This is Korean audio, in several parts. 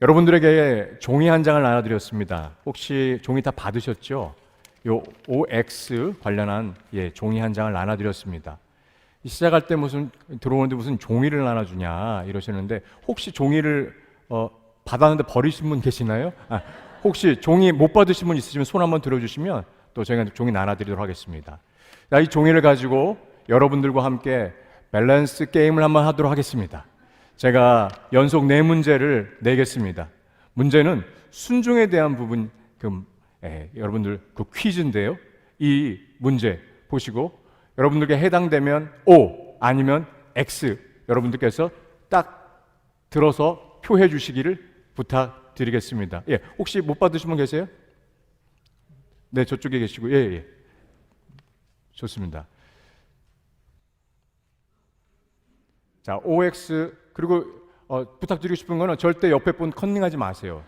여러분들에게 종이 한 장을 나눠드렸습니다. 혹시 종이 다 받으셨죠? 요 OX 관련한 종이 한 장을 나눠드렸습니다. 시작할 때 들어오는데 무슨 종이를 나눠주냐 이러시는데, 혹시 종이를 받았는데 버리신 분 계시나요? 혹시 종이 못 받으신 분 있으시면 손 한번 들어주시면 또 저희가 종이 나눠드리도록 하겠습니다. 이 종이를 가지고 여러분들과 함께 밸런스 게임을 한번 하도록 하겠습니다. 제가 연속 4문제를 내겠습니다. 문제는 순종에 대한 부분, 여러분들 그 퀴즈인데요. 이 문제 보시고 여러분들께 해당되면 O 아니면 X 여러분들께서 딱 들어서 표해 주시기를 부탁드리겠습니다. 혹시 못 받으신 분 계세요? 네, 저쪽에 계시고. 예. 좋습니다. 자, OX. 그리고 부탁드리고 싶은 거는 절대 옆에 분 컨닝하지 마세요.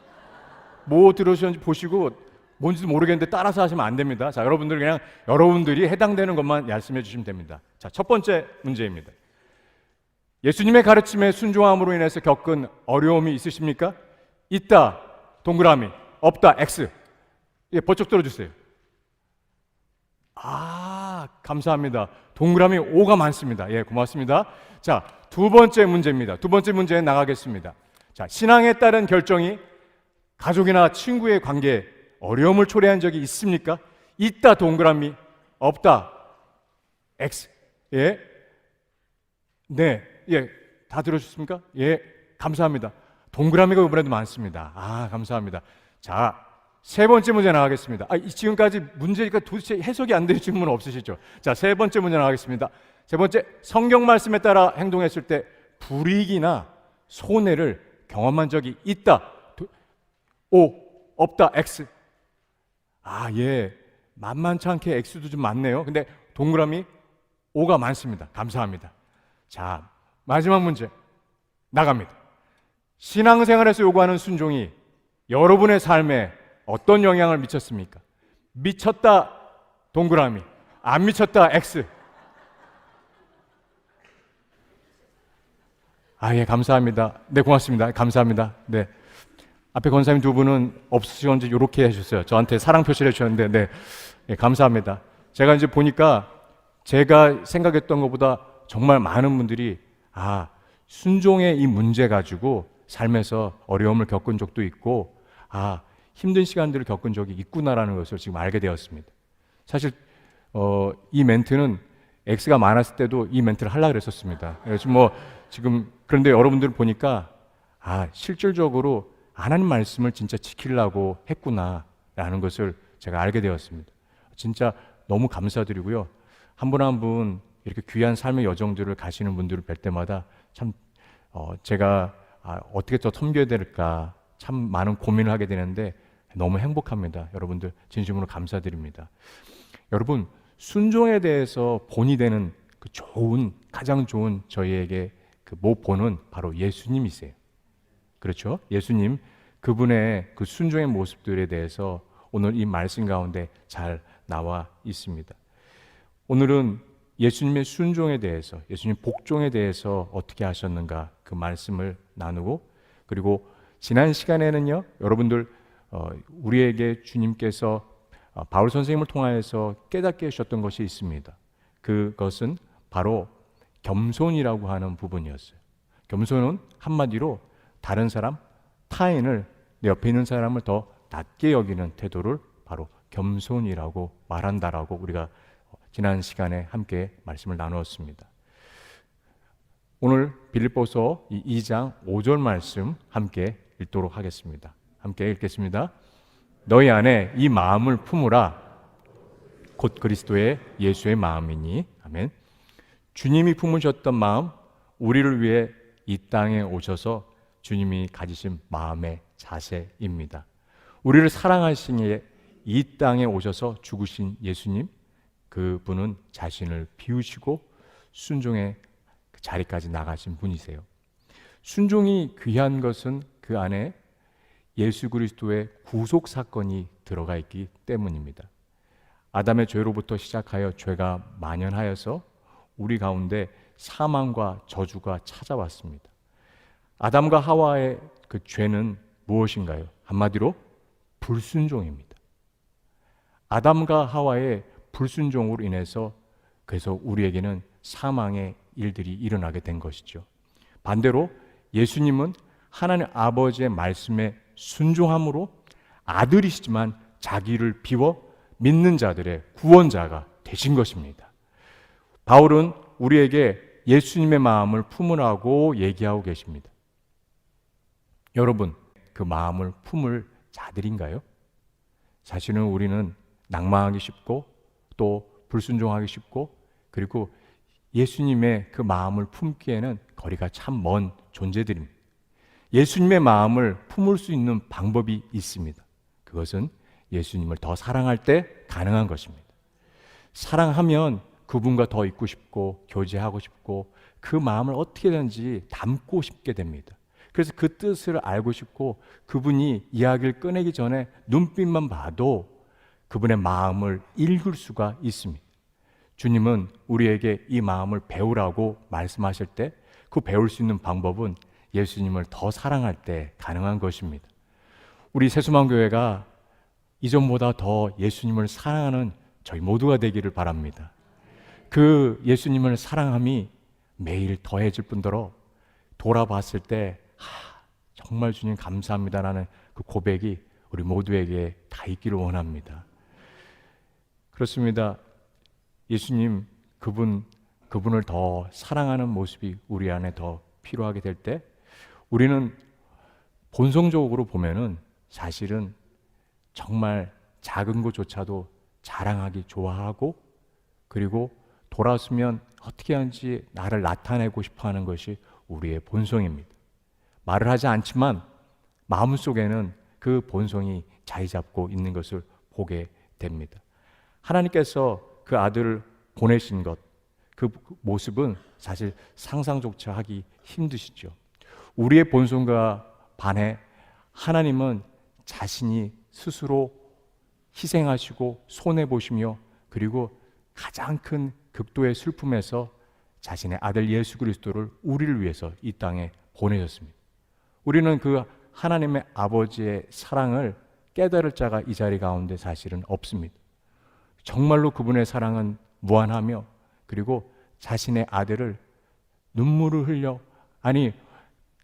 뭐 들으셨는지 보시고 뭔지도 모르겠는데 따라서 하시면 안 됩니다. 자, 여러분들 그냥 여러분들이 해당되는 것만 말씀해 주시면 됩니다. 자, 첫 번째 문제입니다. 예수님의 가르침에 순종함으로 인해서 겪은 어려움이 있으십니까? 있다, 동그라미. 없다, X. 번쩍 들어주세요. 감사합니다. 동그라미 O가 많습니다. 고맙습니다. 자, 두 번째 문제입니다. 두 번째 문제에 나가겠습니다. 자, 신앙에 따른 결정이 가족이나 친구의 관계에 어려움을 초래한 적이 있습니까? 있다, 동그라미. 없다, X. 네. 다 들어주셨습니까? 감사합니다. 동그라미가 이번에도 많습니다. 감사합니다. 자, 세 번째 문제 나가겠습니다. 지금까지 문제가 도대체 해석이 안 되는 질문 없으시죠? 자, 세 번째 문제 나가겠습니다. 세 번째, 성경 말씀에 따라 행동했을 때 불이익이나 손해를 경험한 적이 있다. O, 없다, X. 만만치 않게 X도 좀 많네요. 근데 동그라미 O가 많습니다. 감사합니다. 자, 마지막 문제 나갑니다. 신앙생활에서 요구하는 순종이 여러분의 삶에 어떤 영향을 미쳤습니까? 미쳤다, 동그라미. 안 미쳤다, X. 감사합니다. 네, 고맙습니다. 감사합니다. 네. 앞에 권사님 두 분은 없으시건지 이렇게 해주셨어요. 저한테 사랑 표시를 해주셨는데, 감사합니다. 제가 이제 보니까 제가 생각했던 것보다 정말 많은 분들이 순종의 이 문제 가지고 삶에서 어려움을 겪은 적도 있고, 힘든 시간들을 겪은 적이 있구나라는 것을 지금 알게 되었습니다. 사실 이 멘트는 X가 많았을 때도 이 멘트를 하려고 그랬었습니다. 지금 그런데 여러분들 보니까 실질적으로 하나님 말씀을 진짜 지키려고 했구나라는 것을 제가 알게 되었습니다. 진짜 너무 감사드리고요. 한 분 한 분 이렇게 귀한 삶의 여정들을 가시는 분들을 뵐 때마다 참 제가 어떻게 더 섬겨야 될까 참 많은 고민을 하게 되는데 너무 행복합니다. 여러분들 진심으로 감사드립니다. 여러분, 순종에 대해서 본이 되는 그 가장 좋은 저희에게 그 모본은 바로 예수님이세요. 그렇죠? 예수님, 그분의 그 순종의 모습들에 대해서 오늘 이 말씀 가운데 잘 나와 있습니다. 오늘은 예수님의 순종에 대해서, 예수님 복종에 대해서 어떻게 하셨는가 그 말씀을 나누고, 그리고 지난 시간에는요, 여러분들 우리에게 주님께서 바울 선생님을 통하여서 깨닫게 해주셨던 것이 있습니다. 그것은 바로 겸손이라고 하는 부분이었어요. 겸손은 한마디로 다른 사람, 타인을, 내 옆에 있는 사람을 더 낮게 여기는 태도를 바로 겸손이라고 말한다라고 우리가 지난 시간에 함께 말씀을 나누었습니다. 오늘 빌립보서 2장 5절 말씀 함께 읽도록 하겠습니다. 함께 읽겠습니다. 너희 안에 이 마음을 품으라. 곧 그리스도의 예수의 마음이니. 아멘. 주님이 품으셨던 마음, 우리를 위해 이 땅에 오셔서 주님이 가지신 마음의 자세입니다. 우리를 사랑하시기에 이 땅에 오셔서 죽으신 예수님, 그분은 자신을 비우시고 순종의 그 자리까지 나가신 분이세요. 순종이 귀한 것은 그 안에 예수 그리스도의 구속 사건이 들어가 있기 때문입니다. 아담의 죄로부터 시작하여 죄가 만연하여서 우리 가운데 사망과 저주가 찾아왔습니다. 아담과 하와의 그 죄는 무엇인가요? 한마디로 불순종입니다. 아담과 하와의 불순종으로 인해서 그래서 우리에게는 사망의 일들이 일어나게 된 것이죠. 반대로 예수님은 하나님 아버지의 말씀에 순종함으로 아들이시지만 자기를 비워 믿는 자들의 구원자가 되신 것입니다. 바울은 우리에게 예수님의 마음을 품으라고 얘기하고 계십니다. 여러분, 그 마음을 품을 자들인가요? 사실은 우리는 낭망하기 쉽고 또 불순종하기 쉽고 그리고 예수님의 그 마음을 품기에는 거리가 참 먼 존재들입니다. 예수님의 마음을 품을 수 있는 방법이 있습니다. 그것은 예수님을 더 사랑할 때 가능한 것입니다. 사랑하면 그분과 더 있고 싶고 교제하고 싶고 그 마음을 어떻게든지 담고 싶게 됩니다. 그래서 그 뜻을 알고 싶고 그분이 이야기를 꺼내기 전에 눈빛만 봐도 그분의 마음을 읽을 수가 있습니다. 주님은 우리에게 이 마음을 배우라고 말씀하실 때 그 배울 수 있는 방법은 예수님을 더 사랑할 때 가능한 것입니다. 우리 세수만교회가 이전보다 더 예수님을 사랑하는 저희 모두가 되기를 바랍니다. 그 예수님을 사랑함이 매일 더해질 뿐더러 돌아봤을 때 정말 주님 감사합니다라는 그 고백이 우리 모두에게 다 있기를 원합니다. 그렇습니다. 예수님 그분을 더 사랑하는 모습이 우리 안에 더 필요하게 될 때 우리는 본성적으로 보면은 사실은 정말 작은 것조차도 자랑하기 좋아하고 그리고 돌아서면 어떻게 하는지 나를 나타내고 싶어 하는 것이 우리의 본성입니다. 말을 하지 않지만 마음속에는 그 본성이 자리 잡고 있는 것을 보게 됩니다. 하나님께서 그 아들을 보내신 것, 그 모습은 사실 상상조차 하기 힘드시죠. 우리의 본성과 반해 하나님은 자신이 스스로 희생하시고 손해보시며 그리고 가장 큰 극도의 슬픔에서 자신의 아들 예수 그리스도를 우리를 위해서 이 땅에 보내셨습니다. 우리는 그 하나님의 아버지의 사랑을 깨달을 자가 이 자리 가운데 사실은 없습니다. 정말로 그분의 사랑은 무한하며 그리고 자신의 아들을 눈물을 흘려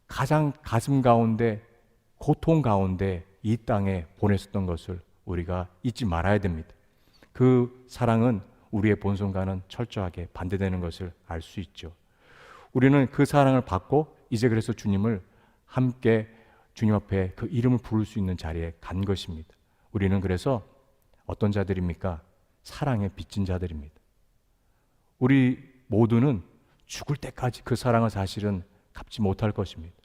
가장 가슴 가운데 고통 가운데 이 땅에 보냈었던 것을 우리가 잊지 말아야 됩니다. 그 사랑은 우리의 본성과는 철저하게 반대되는 것을 알 수 있죠. 우리는 그 사랑을 받고 이제 그래서 주님을 함께 주님 앞에 그 이름을 부를 수 있는 자리에 간 것입니다. 우리는 그래서 어떤 자들입니까? 사랑에 빚진 자들입니다. 우리 모두는 죽을 때까지 그 사랑을 사실은 갚지 못할 것입니다.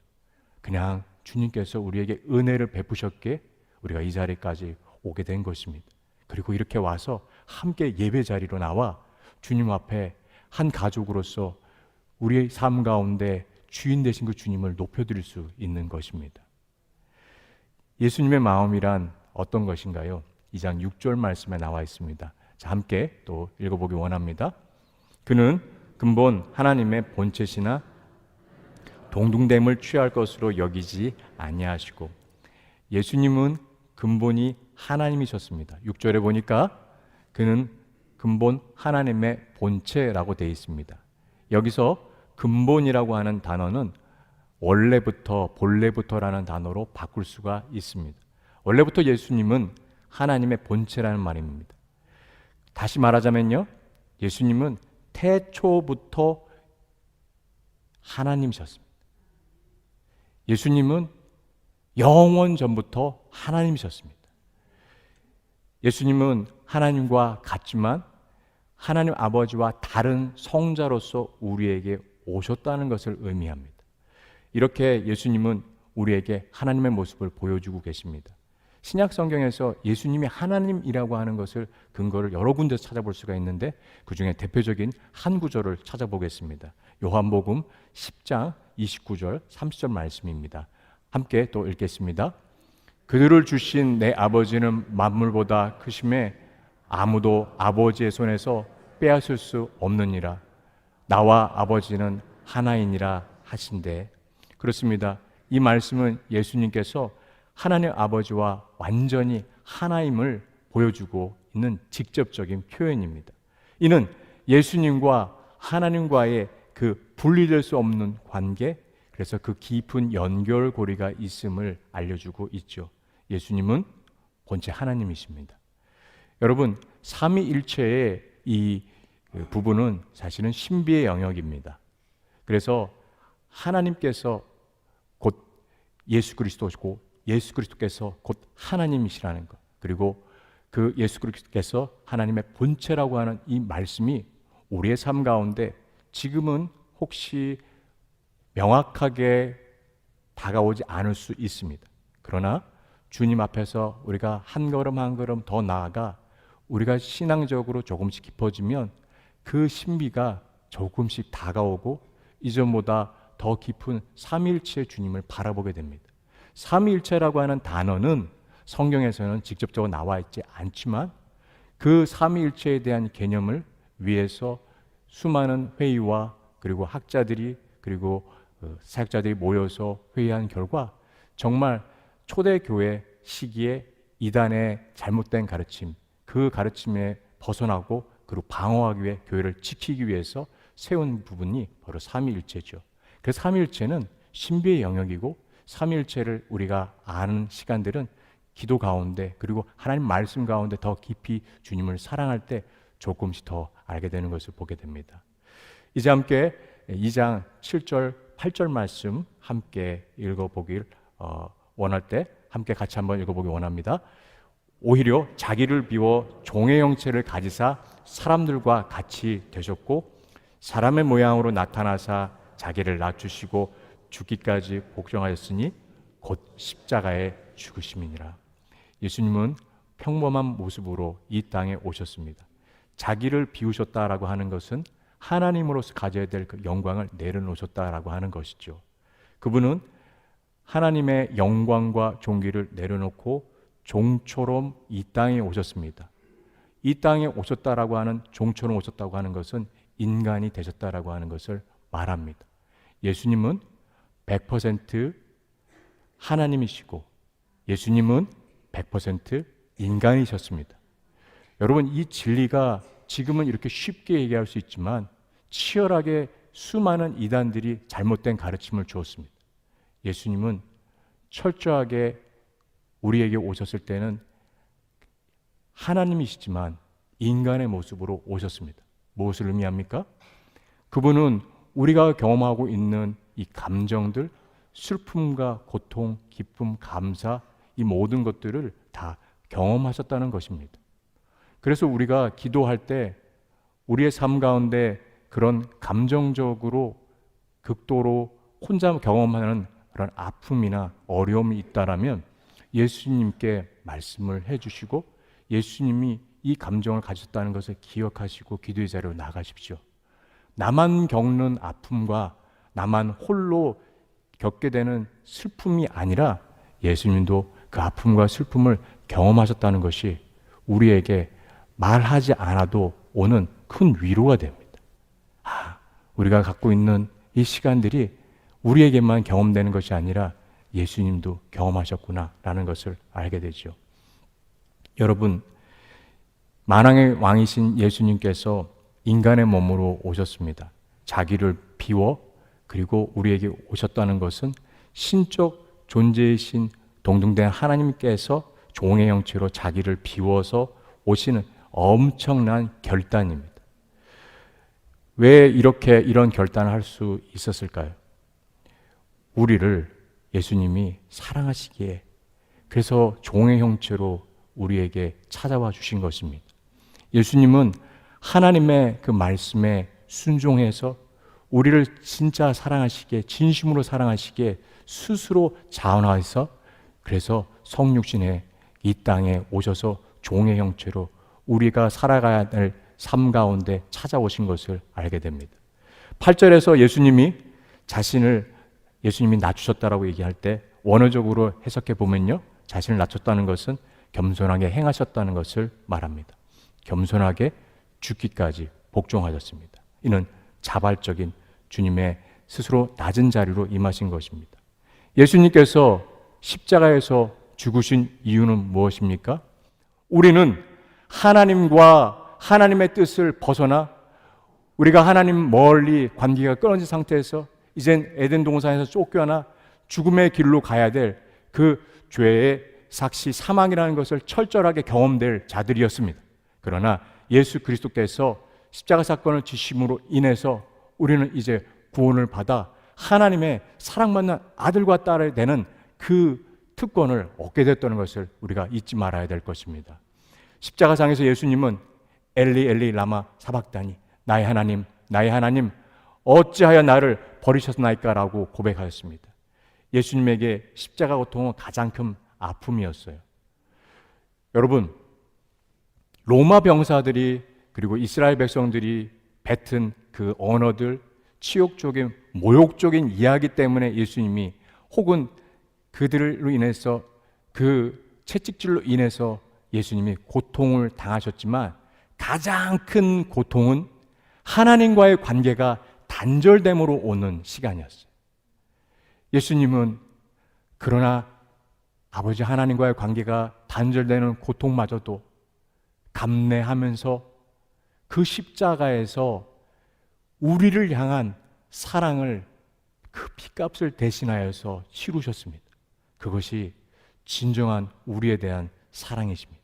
그냥 주님께서 우리에게 은혜를 베푸셨기에 우리가 이 자리까지 오게 된 것입니다. 그리고 이렇게 와서 함께 예배 자리로 나와 주님 앞에 한 가족으로서 우리의 삶 가운데 주인 되신 그 주님을 높여드릴 수 있는 것입니다. 예수님의 마음이란 어떤 것인가요? 2장 6절 말씀에 나와 있습니다. 자, 함께 또 읽어보기 원합니다. 그는 근본 하나님의 본체시나 동등됨을 취할 것으로 여기지 아니하시고 예수님은 근본이 하나님이셨습니다. 6절에 보니까 그는 근본 하나님의 본체라고 되어 있습니다. 여기서 근본이라고 하는 단어는 원래부터, 본래부터라는 단어로 바꿀 수가 있습니다. 원래부터 예수님은 하나님의 본체라는 말입니다. 다시 말하자면요, 예수님은 태초부터 하나님이셨습니다. 예수님은 영원 전부터 하나님이셨습니다. 예수님은 하나님과 같지만 하나님 아버지와 다른 성자로서 우리에게 오셨다는 것을 의미합니다. 이렇게 예수님은 우리에게 하나님의 모습을 보여주고 계십니다. 신약 성경에서 예수님이 하나님이라고 하는 것을 근거를 여러 군데서 찾아볼 수가 있는데 그 중에 대표적인 한 구절을 찾아보겠습니다. 요한복음 10장 29절 30절 말씀입니다. 함께 또 읽겠습니다. 그들을 주신 내 아버지는 만물보다 크심에 아무도 아버지의 손에서 빼앗을 수 없느니라. 나와 아버지는 하나이니라 하신대. 그렇습니다. 이 말씀은 예수님께서 하나님 아버지와 완전히 하나임을 보여주고 있는 직접적인 표현입니다. 이는 예수님과 하나님과의 그 분리될 수 없는 관계, 그래서 그 깊은 연결고리가 있음을 알려주고 있죠. 예수님은 본체 하나님이십니다. 여러분, 삼위일체의 이 부분은 사실은 신비의 영역입니다. 그래서 하나님께서 곧 예수 그리스도시고 예수 그리스도께서 곧 하나님이시라는 것, 그리고 그 예수 그리스도께서 하나님의 본체라고 하는 이 말씀이 우리의 삶 가운데 지금은 혹시 명확하게 다가오지 않을 수 있습니다. 그러나 주님 앞에서 우리가 한 걸음 한 걸음 더 나아가 우리가 신앙적으로 조금씩 깊어지면 그 신비가 조금씩 다가오고 이전보다 더 깊은 삼위일체의 주님을 바라보게 됩니다. 삼위일체라고 하는 단어는 성경에서는 직접적으로 나와 있지 않지만 그 삼위일체에 대한 개념을 위해서 수많은 회의와 그리고 학자들이 그리고 사역자들이 모여서 회의한 결과 정말 초대교회 시기에 이단의 잘못된 가르침, 그 가르침에 벗어나고 그리고 방어하기 위해 교회를 지키기 위해서 세운 부분이 바로 삼위일체죠. 그래서 삼위일체는 신비의 영역이고 삼위일체를 우리가 아는 시간들은 기도 가운데 그리고 하나님 말씀 가운데 더 깊이 주님을 사랑할 때 조금씩 더 알게 되는 것을 보게 됩니다. 이제 함께 2장 7절 8절 말씀 함께 읽어보길 원할 때 함께 같이 한번 읽어보기 원합니다. 오히려 자기를 비워 종의 형체를 가지사 사람들과 같이 되셨고 사람의 모양으로 나타나사 자기를 낮추시고 죽기까지 복종하였으니 곧 십자가에 죽으심이니라. 예수님은 평범한 모습으로 이 땅에 오셨습니다. 자기를 비우셨다라고 하는 것은 하나님으로서 가져야 될 그 영광을 내려놓으셨다라고 하는 것이죠. 그분은 하나님의 영광과 존귀를 내려놓고 종처럼 이 땅에 오셨습니다. 이 땅에 오셨다라고 하는 종처럼 오셨다고 하는 것은 인간이 되셨다라고 하는 것을 말합니다. 예수님은 100% 하나님이시고 예수님은 100% 인간이셨습니다. 여러분, 이 진리가 지금은 이렇게 쉽게 얘기할 수 있지만 치열하게 수많은 이단들이 잘못된 가르침을 주었습니다. 예수님은 철저하게 우리에게 오셨을 때는 하나님이시지만 인간의 모습으로 오셨습니다. 무엇을 의미합니까? 그분은 우리가 경험하고 있는 이 감정들, 슬픔과 고통, 기쁨, 감사, 이 모든 것들을 다 경험하셨다는 것입니다. 그래서 우리가 기도할 때 우리의 삶 가운데 그런 감정적으로 극도로 혼자 경험하는 그런 아픔이나 어려움이 있다라면 예수님께 말씀을 해주시고 예수님이 이 감정을 가졌다는 것을 기억하시고 기도의 자리로 나가십시오. 나만 겪는 아픔과 나만 홀로 겪게 되는 슬픔이 아니라 예수님도 그 아픔과 슬픔을 경험하셨다는 것이 우리에게 말하지 않아도 오는 큰 위로가 됩니다. 우리가 갖고 있는 이 시간들이 우리에게만 경험되는 것이 아니라 예수님도 경험하셨구나라는 것을 알게 되죠. 여러분, 만왕의 왕이신 예수님께서 인간의 몸으로 오셨습니다. 자기를 비워 그리고 우리에게 오셨다는 것은 신적 존재이신 동등된 하나님께서 종의 형체로 자기를 비워서 오시는 엄청난 결단입니다. 왜 이런 결단을 할 수 있었을까요? 우리를 예수님이 사랑하시기에 그래서 종의 형체로 우리에게 찾아와 주신 것입니다. 예수님은 하나님의 그 말씀에 순종해서 우리를 진짜 사랑하시기에 진심으로 사랑하시기에 스스로 자원하셔서 그래서 성육신에 이 땅에 오셔서 종의 형체로 우리가 살아가야 할 삶 가운데 찾아오신 것을 알게 됩니다. 8절에서 예수님이 낮추셨다라고 얘기할 때 원어적으로 해석해 보면요, 자신을 낮췄다는 것은 겸손하게 행하셨다는 것을 말합니다. 겸손하게 죽기까지 복종하셨습니다. 이는 자발적인 주님의 스스로 낮은 자리로 임하신 것입니다. 예수님께서 십자가에서 죽으신 이유는 무엇입니까? 우리는 하나님과 하나님의 뜻을 벗어나 우리가 하나님 멀리 관계가 끊어진 상태에서 이젠 에덴 동산에서 쫓겨나 죽음의 길로 가야 될 그 죄의 삭시 사망이라는 것을 철저하게 경험될 자들이었습니다. 그러나 예수 그리스도께서 십자가 사건을 지심으로 인해서 우리는 이제 구원을 받아 하나님의 사랑받는 아들과 딸이 되는 그 특권을 얻게 됐다는 것을 우리가 잊지 말아야 될 것입니다. 십자가상에서 예수님은 엘리 엘리 라마 사박다니, 나의 하나님 어찌하여 나를 버리셨나이까라고 고백하였습니다. 예수님에게 십자가 고통은 가장 큰 아픔이었어요. 여러분, 로마 병사들이 그리고 이스라엘 백성들이 뱉은 그 언어들, 치욕적인 모욕적인 이야기 때문에 예수님이, 혹은 그들로 인해서, 그 채찍질로 인해서 예수님이 고통을 당하셨지만 가장 큰 고통은 하나님과의 관계가 단절됨으로 오는 시간이었어요. 예수님은 그러나 아버지 하나님과의 관계가 단절되는 고통마저도 감내하면서 그 십자가에서 우리를 향한 사랑을, 그 피값을 대신하여서 치루셨습니다. 그것이 진정한 우리에 대한 사랑이십니다.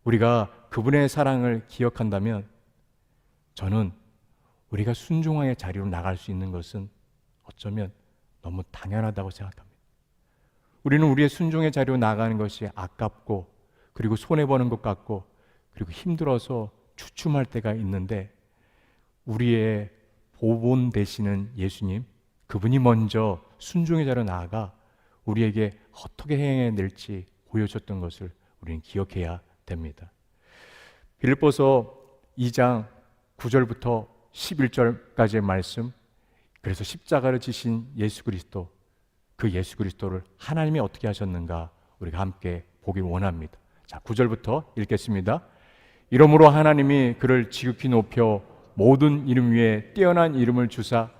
우리가 그분의 사랑을 기억한다면 저는 우리가 순종의 자리로 나갈 수 있는 것은 어쩌면 너무 당연하다고 생각합니다. 우리는 우리의 순종의 자리로 나가는 것이 아깝고, 그리고 손해보는 것 같고, 그리고 힘들어서 주춤할 때가 있는데, 우리의 보본 되시는 예수님, 그분이 먼저 순종의 자리로 나아가 우리에게 어떻게 행해낼지 보여줬던 것을 우리는 기억해야 됩니다. 빌립보서 2장 9절부터 11절까지의 말씀, 그래서 십자가를 지신 예수 그리스도, 그 예수 그리스도를 하나님이 어떻게 하셨는가 우리가 함께 보기 원합니다. 자, 9절부터 읽겠습니다. 이러므로 하나님이 그를 지극히 높여 모든 이름 위에 뛰어난 이름을 주사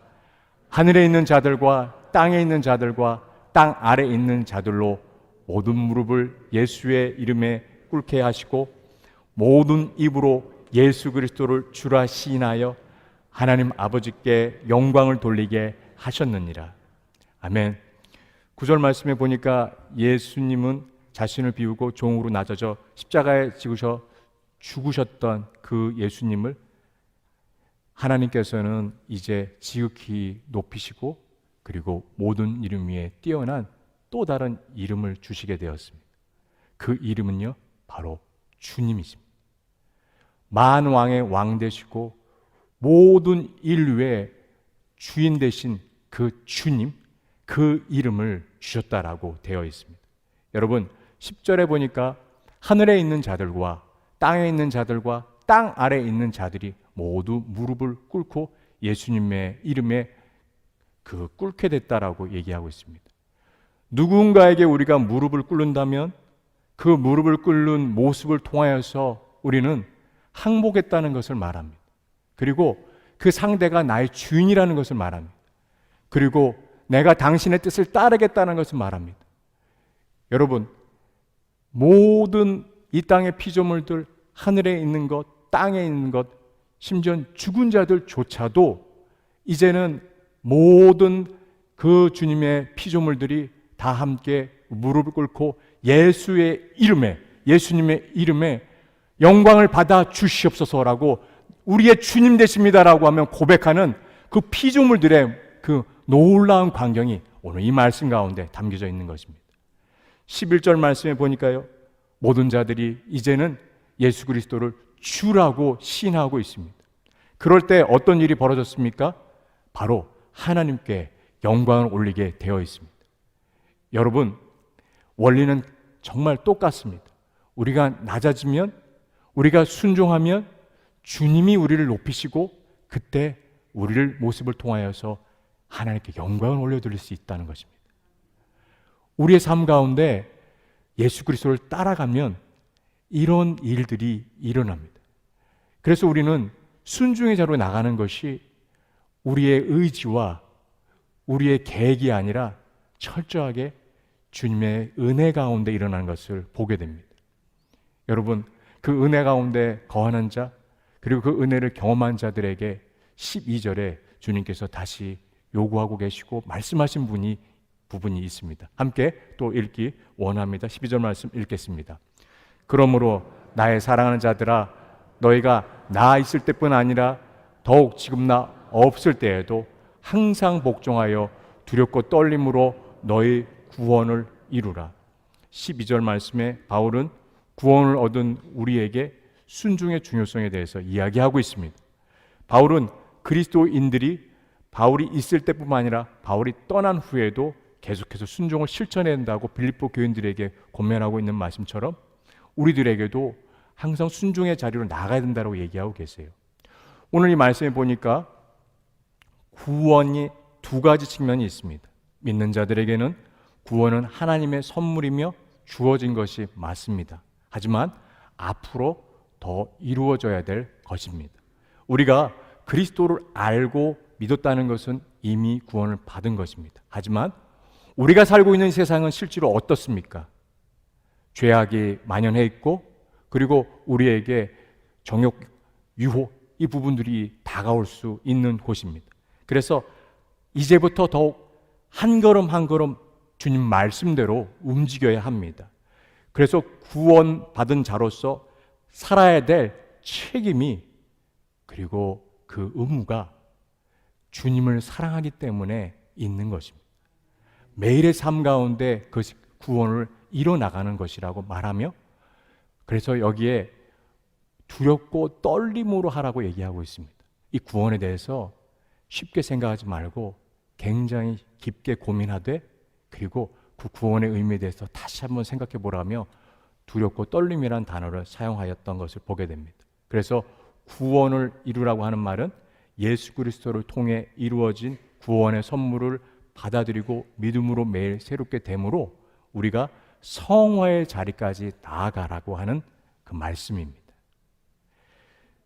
하늘에 있는 자들과 땅에 있는 자들과 땅 아래 있는 자들로 모든 무릎을 예수의 이름에 꿇게 하시고 모든 입으로 예수 그리스도를 주라 시인하여 하나님 아버지께 영광을 돌리게 하셨느니라. 아멘. 9절 말씀에 보니까 예수님은 자신을 비우고 종으로 낮아져 십자가에 죽으셨던 그 예수님을 하나님께서는 이제 지극히 높이시고, 그리고 모든 이름 위에 뛰어난 또 다른 이름을 주시게 되었습니다. 그 이름은요, 바로 주님이십니다. 만왕의 왕 되시고 모든 인류의 주인 되신 그 주님, 그 이름을 주셨다라고 되어 있습니다. 여러분, 10절에 보니까 하늘에 있는 자들과 땅에 있는 자들과 땅 아래에 있는 자들이 모두 무릎을 꿇고 예수님의 이름에 그 꿇게 됐다라고 얘기하고 있습니다. 누군가에게 우리가 무릎을 꿇는다면 그 무릎을 꿇는 모습을 통하여서 우리는 항복했다는 것을 말합니다. 그리고 그 상대가 나의 주인이라는 것을 말합니다. 그리고 내가 당신의 뜻을 따르겠다는 것을 말합니다. 여러분, 모든 이 땅의 피조물들, 하늘에 있는 것, 땅에 있는 것, 심지어 죽은 자들조차도 이제는 모든 그 주님의 피조물들이 다 함께 무릎을 꿇고 예수의 이름에, 예수님의 이름에 영광을 받아 주시옵소서라고, 우리의 주님 되십니다라고 하면 고백하는 그 피조물들의 그 놀라운 광경이 오늘 이 말씀 가운데 담겨져 있는 것입니다. 11절 말씀에 보니까요, 모든 자들이 이제는 예수 그리스도를 주라고 시인하고 있습니다. 그럴 때 어떤 일이 벌어졌습니까? 바로 하나님께 영광을 올리게 되어 있습니다. 여러분, 원리는 정말 똑같습니다. 우리가 낮아지면, 우리가 순종하면 주님이 우리를 높이시고 그때 우리를 모습을 통하여서 하나님께 영광을 올려드릴 수 있다는 것입니다. 우리의 삶 가운데 예수 그리스도를 따라가면 이런 일들이 일어납니다. 그래서 우리는 순종의 자로 나가는 것이 우리의 의지와 우리의 계획이 아니라 철저하게 주님의 은혜 가운데 일어나는 것을 보게 됩니다. 여러분, 그 은혜 가운데 거하는 자, 그리고 그 은혜를 경험한 자들에게 12절에 주님께서 다시 요구하고 계시고 말씀하신 부분이 있습니다. 함께 또 읽기 원합니다. 12절 말씀 읽겠습니다. 그러므로 나의 사랑하는 자들아, 너희가 나 있을 때뿐 아니라 더욱 지금 나 없을 때에도 항상 복종하여 두렵고 떨림으로 너희 구원을 이루라. 12절 말씀에 바울은 구원을 얻은 우리에게 순종의 중요성에 대해서 이야기하고 있습니다. 바울은 그리스도인들이 바울이 있을 때뿐만 아니라 바울이 떠난 후에도 계속해서 순종을 실천해야 한다고 빌립보 교인들에게 권면하고 있는 말씀처럼 우리들에게도 항상 순종의 자리로 나가야 된다고 얘기하고 계세요. 오늘 이 말씀에 보니까 구원이 두 가지 측면이 있습니다. 믿는 자들에게는 구원은 하나님의 선물이며 주어진 것이 맞습니다. 하지만 앞으로 더 이루어져야 될 것입니다. 우리가 그리스도를 알고 믿었다는 것은 이미 구원을 받은 것입니다. 하지만 우리가 살고 있는 세상은 실제로 어떻습니까? 죄악이 만연해 있고, 그리고 우리에게 정욕, 유혹, 이 부분들이 다가올 수 있는 곳입니다. 그래서 이제부터 더욱 한 걸음 한 걸음 주님 말씀대로 움직여야 합니다. 그래서 구원받은 자로서 살아야 될 책임이, 그리고 그 의무가 주님을 사랑하기 때문에 있는 것입니다. 매일의 삶 가운데 그 구원을 이뤄나가는 것이라고 말하며, 그래서 여기에 두렵고 떨림으로 하라고 얘기하고 있습니다. 이 구원에 대해서 쉽게 생각하지 말고 굉장히 깊게 고민하되, 그리고 그 구원의 의미에 대해서 다시 한번 생각해 보라며 두렵고 떨림이란 단어를 사용하였던 것을 보게 됩니다. 그래서 구원을 이루라고 하는 말은 예수 그리스도를 통해 이루어진 구원의 선물을 받아들이고 믿음으로 매일 새롭게 됨으로 우리가 성화의 자리까지 나아가라고 하는 그 말씀입니다.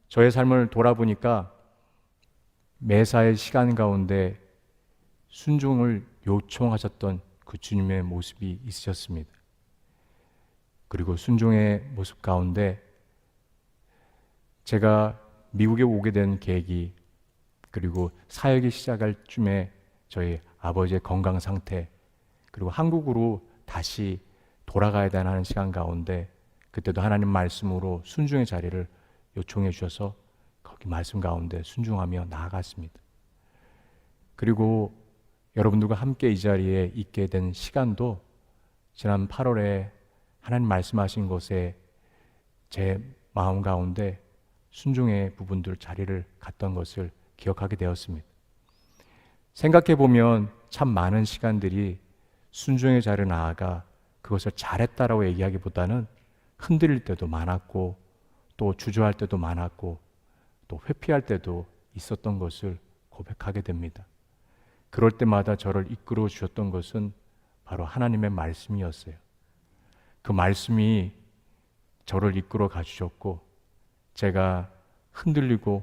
저의 삶을 돌아보니까 매사의 시간 가운데 순종을 요청하셨던 그 주님의 모습이 있으셨습니다. 그리고 순종의 모습 가운데 제가 미국에 오게 된 계기, 그리고 사역이 시작할 쯤에 저희 아버지의 건강 상태, 그리고 한국으로 다시 돌아가야 되는 시간 가운데 그때도 하나님 말씀으로 순종의 자리를 요청해 주셔서 거기 말씀 가운데 순종하며 나아갔습니다. 그리고 여러분들과 함께 이 자리에 있게 된 시간도 지난 8월에 하나님 말씀하신 곳에 제 마음 가운데 순종의 부분들 자리를 갔던 것을 기억하게 되었습니다. 생각해 보면 참 많은 시간들이 순종의 자리에 나아가 그것을 잘했다라고 얘기하기보다는 흔들릴 때도 많았고, 또 주저할 때도 많았고, 또 회피할 때도 있었던 것을 고백하게 됩니다. 그럴 때마다 저를 이끌어 주셨던 것은 바로 하나님의 말씀이었어요. 그 말씀이 저를 이끌어 가주셨고, 제가 흔들리고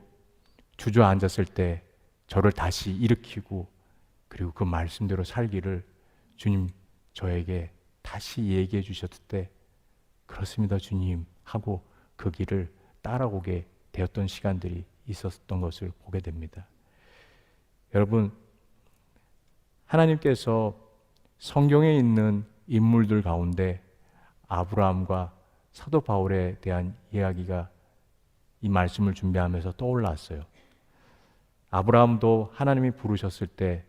주저앉았을 때 저를 다시 일으키고, 그리고 그 말씀대로 살기를 주님 저에게 다시 얘기해 주셨을 때, 그렇습니다 주님 하고 그 길을 따라오게 되었던 시간들이 있었던 것을 보게 됩니다. 여러분, 하나님께서 성경에 있는 인물들 가운데 아브라함과 사도 바울에 대한 이야기가 이 말씀을 준비하면서 떠올랐어요. 아브라함도 하나님이 부르셨을 때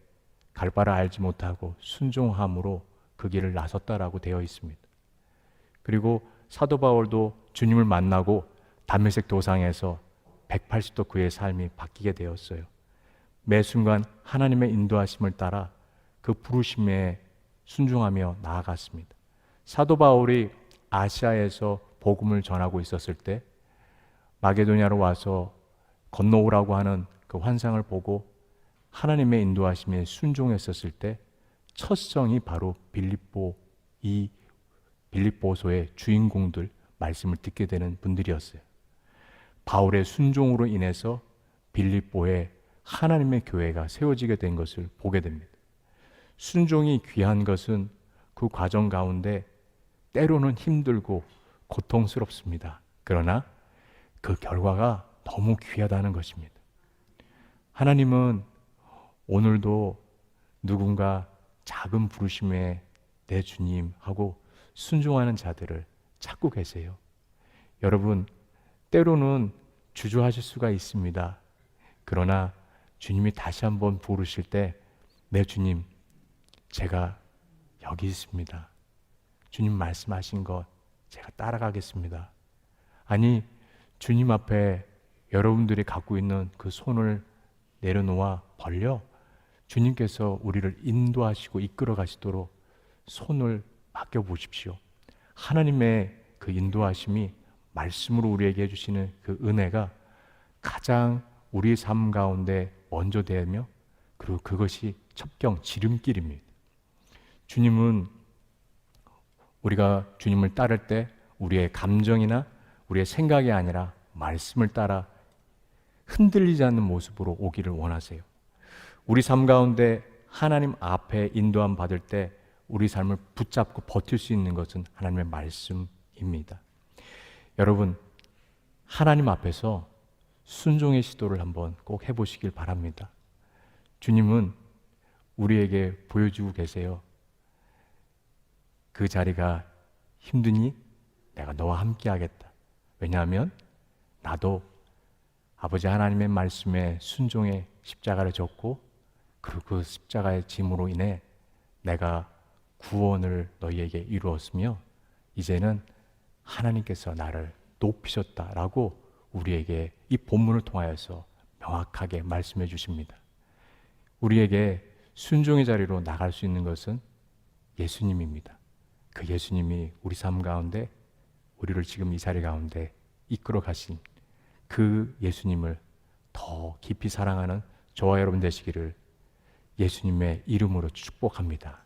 갈 바를 알지 못하고 순종함으로 그 길을 나섰다라고 되어 있습니다. 그리고 사도 바울도 주님을 만나고 다메섹 도상에서 180도 그의 삶이 바뀌게 되었어요. 매 순간 하나님의 인도하심을 따라 그 부르심에 순종하며 나아갔습니다. 사도 바울이 아시아에서 복음을 전하고 있었을 때 마게도냐로 와서 건너오라고 하는 그 환상을 보고 하나님의 인도하심에 순종했었을 때 첫 성이 바로 빌립보서의 주인공들 말씀을 듣게 되는 분들이었어요. 바울의 순종으로 인해서 빌립보에 하나님의 교회가 세워지게 된 것을 보게 됩니다. 순종이 귀한 것은 그 과정 가운데 때로는 힘들고 고통스럽습니다. 그러나 그 결과가 너무 귀하다는 것입니다. 하나님은 오늘도 누군가 작은 부르심에 내 주님 하고 순종하는 자들을 찾고 계세요. 여러분, 때로는 주저하실 수가 있습니다. 그러나 주님이 다시 한번 부르실 때, 내 주님, 제가 여기 있습니다. 주님 말씀하신 것 제가 따라가겠습니다. 아니, 주님 앞에 여러분들이 갖고 있는 그 손을 내려놓아 벌려 주님께서 우리를 인도하시고 이끌어 가시도록 손을 맡겨 보십시오. 하나님의 그 인도하심이 말씀으로 우리에게 해주시는 그 은혜가 가장 우리 삶 가운데 먼저 되며, 그리고 그것이 첩경 지름길입니다. 주님은 우리가 주님을 따를 때 우리의 감정이나 우리의 생각이 아니라 말씀을 따라 흔들리지 않는 모습으로 오기를 원하세요. 우리 삶 가운데 하나님 앞에 인도함 받을 때 우리 삶을 붙잡고 버틸 수 있는 것은 하나님의 말씀입니다. 여러분, 하나님 앞에서 순종의 시도를 한번 꼭 해보시길 바랍니다. 주님은 우리에게 보여주고 계세요. 그 자리가 힘드니 내가 너와 함께 하겠다. 왜냐하면 나도 아버지 하나님의 말씀에 순종의 십자가를 졌고, 그리고 그 십자가의 짐으로 인해 내가 구원을 너희에게 이루었으며 이제는 하나님께서 나를 높이셨다라고 우리에게 이 본문을 통하여서 명확하게 말씀해 주십니다. 우리에게 순종의 자리로 나갈 수 있는 것은 예수님입니다. 그 예수님이 우리 삶 가운데 우리를 지금 이 자리 가운데 이끌어 가신 그 예수님을 더 깊이 사랑하는 저와 여러분 되시기를 예수님의 이름으로 축복합니다.